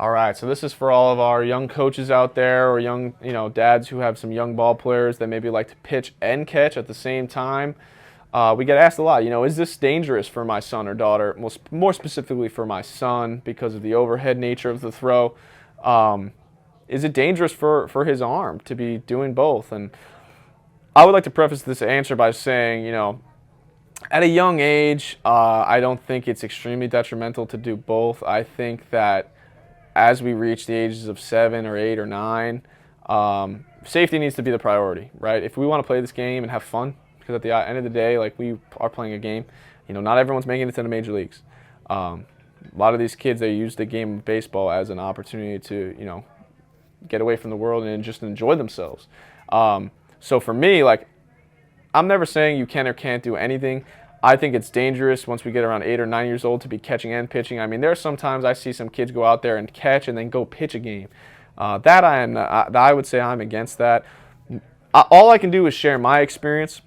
All right, so this is for all of our young coaches out there or young, dads who have some young ball players that maybe like to pitch and catch at the same time. We get asked a lot, is this dangerous for my son or daughter? More specifically for my son because of the overhead nature of the throw. Is it dangerous for his arm to be doing both? And I would like to preface this answer by saying, at a young age, I don't think it's extremely detrimental to do both. I think that as we reach the ages of 7 or 8 or 9, safety needs to be the priority, right? If we want to play this game and have fun, because at the end of the day, like, we are playing a game, not everyone's making it to the major leagues. A lot of these kids, they use the game of baseball as an opportunity to, get away from the world and just enjoy themselves. So for me, like, I'm never saying you can or can't do anything. I think it's dangerous once we get around 8 or 9 years old to be catching and pitching. I mean, there are sometimes I see some kids go out there and catch and then go pitch a game. I would say I'm against that. All I can do is share my experience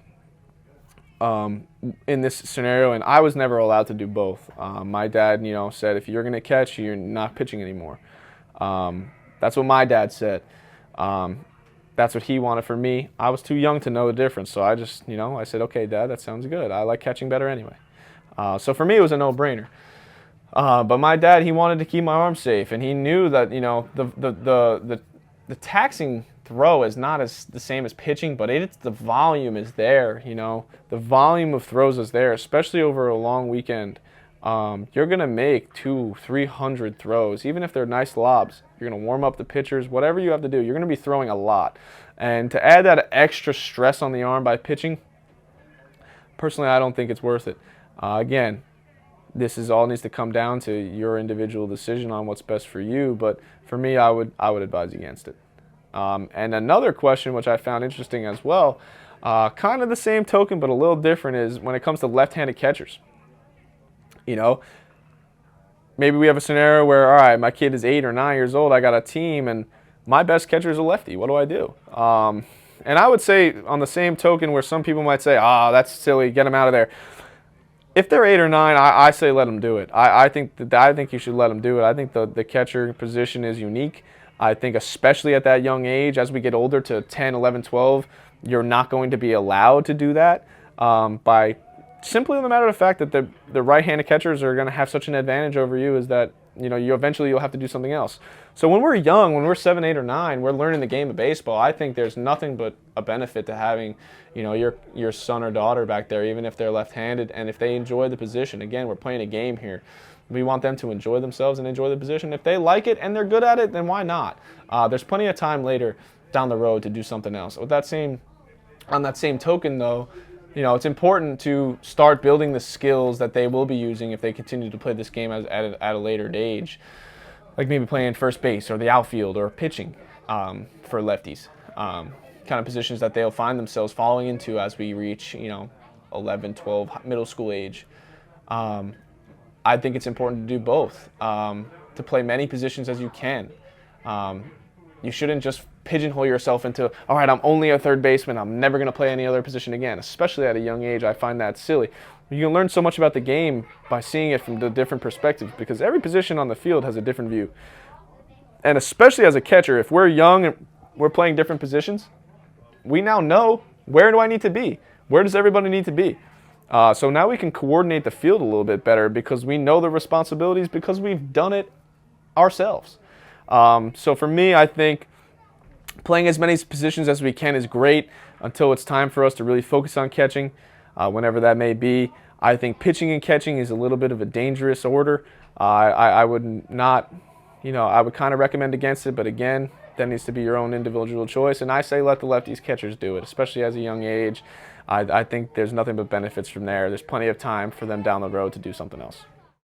in this scenario, and I was never allowed to do both. My dad, said if you're going to catch, you're not pitching anymore. That's what my dad said. That's what he wanted for me. I was too young to know the difference, so I just, I said, okay, Dad, that sounds good. I like catching better anyway. So for me, it was a no-brainer. But my dad, he wanted to keep my arm safe, and he knew that, the taxing throw is not the same as pitching, but the volume is there. The volume of throws is there, especially over a long weekend. You're going to make 200-300 throws, even if they're nice lobs. You're going to warm up the pitchers, whatever you have to do. You're going to be throwing a lot. And to add that extra stress on the arm by pitching, personally, I don't think it's worth it. Again, this all needs to come down to your individual decision on what's best for you. But for me, I would advise against it. And another question, which I found interesting as well, kind of the same token but a little different, is when it comes to left-handed catchers. Maybe we have a scenario where, all right, my kid is 8 or 9 years old, I got a team, and my best catcher is a lefty. What do I do? And I would say on the same token where some people might say, that's silly, get him out of there. If they're 8 or 9, I say let them do it. I think you should let them do it. I think the catcher position is unique. I think especially at that young age, as we get older to 10, 11, 12, you're not going to be allowed to do that by simply the matter of the fact that the right-handed catchers are going to have such an advantage over you, is that you'll have to do something else. So when we're young, when we're 7, 8, or 9, we're learning the game of baseball. I think there's nothing but a benefit to having your son or daughter back there, even if they're left-handed, and if they enjoy the position. Again, we're playing a game here. We want them to enjoy themselves and enjoy the position. If they like it and they're good at it, then why not? There's plenty of time later down the road to do something else. On that same token, though, it's important to start building the skills that they will be using if they continue to play this game at a later age, like maybe playing first base or the outfield or pitching for lefties, kind of positions that they'll find themselves falling into as we reach 11, 12, middle school age. I think it's important to do both, to play many positions as you can. You shouldn't just pigeonhole yourself into, all right, I'm only a third baseman, I'm never going to play any other position again. Especially at a young age, I find that silly. You can learn so much about the game by seeing it from the different perspectives, because every position on the field has a different view. And especially as a catcher, if we're young and we're playing different positions, we now know, where do I need to be? Where does everybody need to be? So now we can coordinate the field a little bit better because we know the responsibilities, because we've done it ourselves. So for me, I think playing as many positions as we can is great until it's time for us to really focus on catching, whenever that may be. I think pitching and catching is a little bit of a dangerous order. I would not, I would kind of recommend against it, but again, that needs to be your own individual choice. And I say let the lefties catchers do it, especially as a young age. I think there's nothing but benefits from there. There's plenty of time for them down the road to do something else.